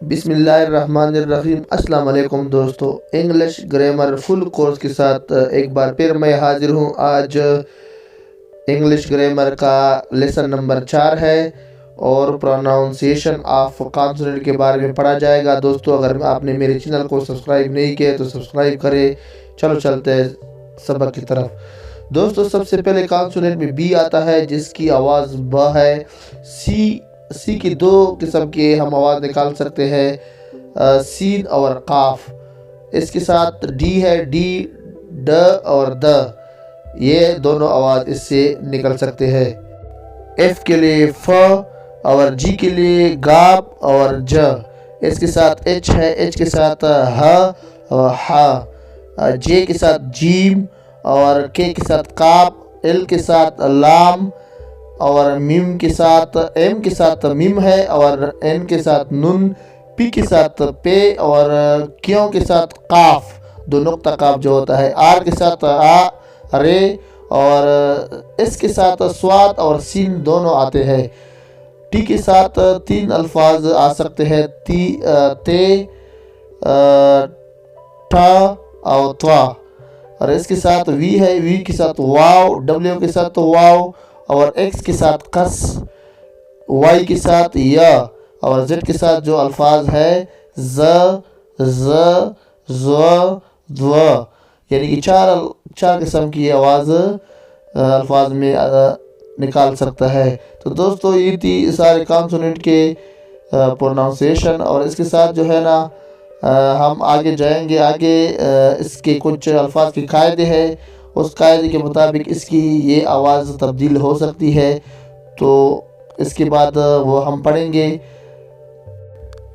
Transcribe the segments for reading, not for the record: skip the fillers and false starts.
بسم اللہ الرحمن الرحیم۔ السلام علیکم دوستو، انگلش گرامر فل کورس کے ساتھ ایک بار پھر میں حاضر ہوں۔ آج انگلش گرامر کا لیسن نمبر 4 ہے اور پروناؤنسیشن آف کانسوننٹ کے بارے میں پڑھا جائے گا۔ دوستو اگر آپ نے میرے چینل کو سبسکرائب نہیں کیا تو سبسکرائب کرے۔ چلو چلتے ہیں سبق کی طرف۔ دوستو سب سے پہلے کانسوننٹ میں بی آتا ہے جس کی آواز ب ہے۔ سی کی دو قسم کے ہم آواز نکال سکتے ہیں، سین اور قاف۔ اس کے ساتھ ڈی ہے، ڈی، ڈ اور د، یہ دونوں آواز اس سے نکل سکتے ہیں۔ ایف کے لیے ف اور جی کے لیے گاپ اور ج۔ اس کے ساتھ ایچ ہے، ایچ کے ساتھ ہ اور ح، جے کے ساتھ جیم اور کے کے ساتھ کاپ، ایل کے ساتھ لام اور میم کے ساتھ، ایم کے ساتھ میم ہے اور این کے ساتھ نن، پی کے ساتھ پے اور کیوں کے ساتھ قاف، دو نقطہ قاف جو ہوتا ہے، آر کے ساتھ آ، رے اور اس کے ساتھ سواد اور سین دونوں آتے ہیں۔ ٹی کے ساتھ 3 الفاظ آ سکتے ہیں، تے، ٹھا اور توا، اور اس کے ساتھ وی ہے، وی کے ساتھ واو، ڈبلیو کے ساتھ واو اور ایکس کے ساتھ کس، وائی کے ساتھ یا اور زد کے ساتھ جو الفاظ ہے ز، ز، ز، ذ، یعنی کہ چار قسم کی آواز الفاظ میں نکال سکتا ہے۔ تو دوستو یہ تھی سارے کانسوننٹ کے پروناؤنسیشن، اور اس کے ساتھ جو ہے نا ہم آگے جائیں گے۔ آگے اس کے کچھ الفاظ کے قاعدے ہیں، اس قاعدے کے مطابق اس کی یہ آواز تبدیل ہو سکتی ہے، تو اس کے بعد وہ ہم پڑھیں گے۔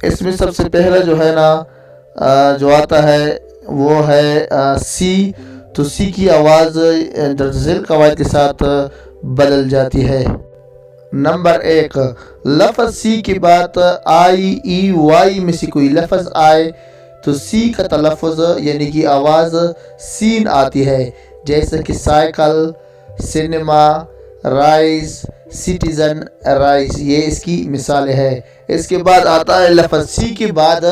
اس میں سب سے پہلا جو ہے نا جو آتا ہے وہ ہے سی۔ تو سی کی آواز درج ذیل قواعد کے ساتھ بدل جاتی ہے۔ نمبر 1، لفظ سی کے بعد آئی، ای، وائی میں سے کوئی لفظ آئے تو سی کا تلفظ یعنی کہ آواز سین آتی ہے، جیسے کہ cycle, cinema, rise, citizen, rise, یہ اس کی مثالیں ہیں۔ اس کے بعد آتا ہے لفظ سی کے بعد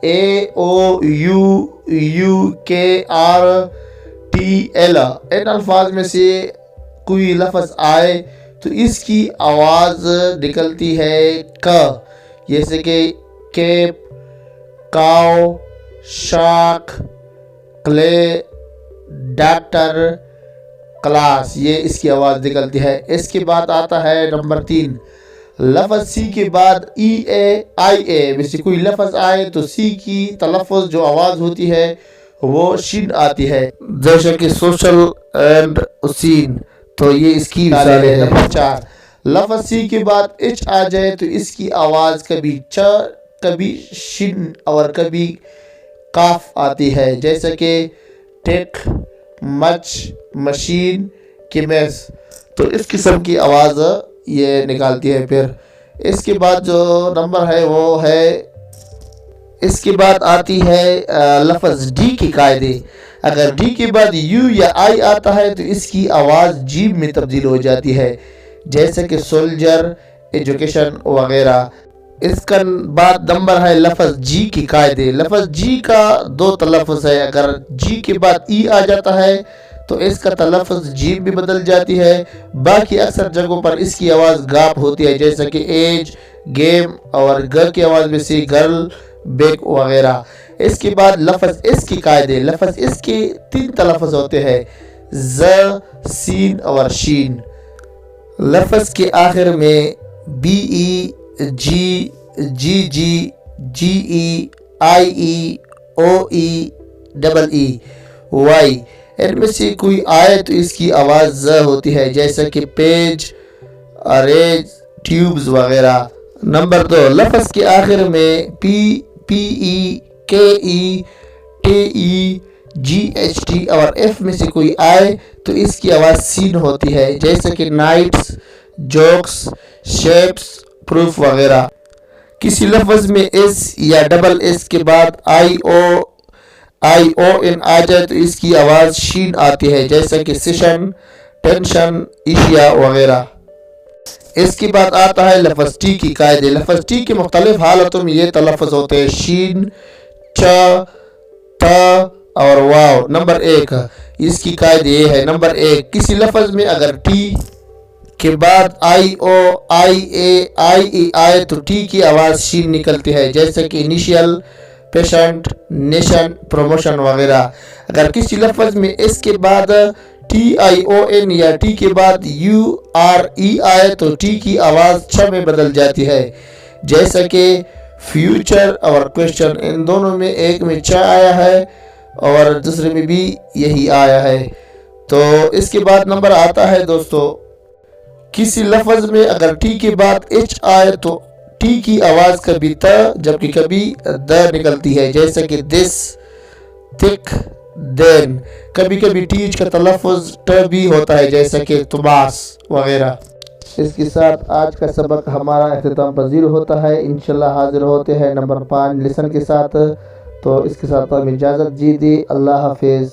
اے، او، یو، یو، کے، آر، ٹی، ایل، ان الفاظ میں سے کوئی لفظ آئے تو اس کی آواز نکلتی ہے ک، جیسے کہ کیپ، کاؤ، شارک، کلے، ڈاکٹر، کلاس، یہ اس کی آواز نکلتی ہے۔ اس کے بعد آتا ہے نمبر 3، لفظ سی کے بعد ای، اے، آئی، اے میں سے کوئی لفظ آئے تو سی کی تلفظ جو آواز ہوتی ہے وہ شین آتی ہے، جیسے کہ سوشل اینڈ سین، تو یہ اس کی مثالیں ہیں۔ نمبر 4، لفظ سی کے بعد ایچ آ جائے تو اس کی آواز کبھی چ، کبھی شن اور کبھی قاف آتی ہے، جیسے کہ ٹیک، مچ، مشین، کیمس، تو اس قسم کی آواز یہ نکالتی ہے۔ پھر اس کے بعد جو نمبر ہے وہ ہے، اس کے بعد آتی ہے لفظ ڈی کے قاعدے۔ اگر ڈی کے بعد یو یا آئی آتا ہے تو اس کی آواز جیم میں تبدیل ہو جاتی ہے، جیسے کہ سولجر، ایجوکیشن وغیرہ۔ اس کا بعد نمبر ہے لفظ جی کی قاعدے۔ لفظ جی کا 2 تلفظ ہے، اگر جی کے بعد ای آ جاتا ہے تو اس کا تلفظ جیم بھی بدل جاتی ہے۔ باقی اکثر جگہوں پر اس کی آواز گاپ ہوتی ہے، جیسا کہ ایج، گیم اور گ کی آواز میں سے گرل، بیک وغیرہ۔ اس کے بعد لفظ اس کی قاعدے۔ لفظ اس کے 3 تلفظ ہوتے ہیں، ز، سین اور شین۔ لفظ کے آخر میں B, E, G, G, G, G, E, I, E, O, E, double E, Y, ان میں سے کوئی آئے تو اس کی آواز ز ہوتی ہے، جیسا کہ پیج، اریز، ٹیوبز وغیرہ۔ نمبر 2، لفظ کے آخر میں پی، پی، ای، کے، ای، ٹے، ای، جی، ایچ، ٹی اور ایف میں سے کوئی آئے تو اس کی آواز سین ہوتی ہے، جیسے کہ نائٹس، جوکس، شیپس، پروف وغیرہ۔ کسی لفظ میں ایس یا ڈبل ایس کے بعد آئی، او، ان آ جائے تو اس کی آواز شین آتی ہے، جیسا کہ سیشن، ٹینشن، ایشیا وغیرہ۔ اس کے بعد آتا ہے لفظ ٹی کی قاعدے. لفظ ٹی کے مختلف حالتوں میں یہ تلفظ ہوتے ہیں شین، چ، ت اور واو. نمبر 1 اس کی قاعدے یہ ہے. نمبر 1 کسی لفظ میں اگر ٹی کے بعد آئی او، آئی اے، آئی ای آئے تو ٹی کی آواز شین نکلتی ہے، جیسے کہ انیشیل، پیشنٹ، نیشن، پروموشن وغیرہ. اگر کسی لفظ میں اس کے بعد ٹی آئی او این یا ٹی کے بعد یو آر ای آئے تو ٹی کی آواز چھ میں بدل جاتی ہے، جیسا کہ فیوچر اور کوشچن. ان دونوں میں ایک میں چ آیا ہے اور دوسرے میں بھی یہی آیا ہے. تو اس کے بعد نمبر آتا ہے دوستو، کسی لفظ میں اگر ٹی کے بعد ایچ آئے تو ٹی کی آواز کبھی ت جبکہ کبھی د نکلتی ہے، جیسے کہ دس، تھک، دین. کبھی کبھی ٹیچ کا تلفظ ٹ بھی ہوتا ہے، جیسا کہ تماس وغیرہ. اس کے ساتھ آج کا سبق ہمارا اختتام پذیر ہوتا ہے. انشاءاللہ حاضر ہوتے ہیں نمبر 5 لیسن کے ساتھ. تو اس کے ساتھ ہم اجازت دیجیے. اللہ حافظ.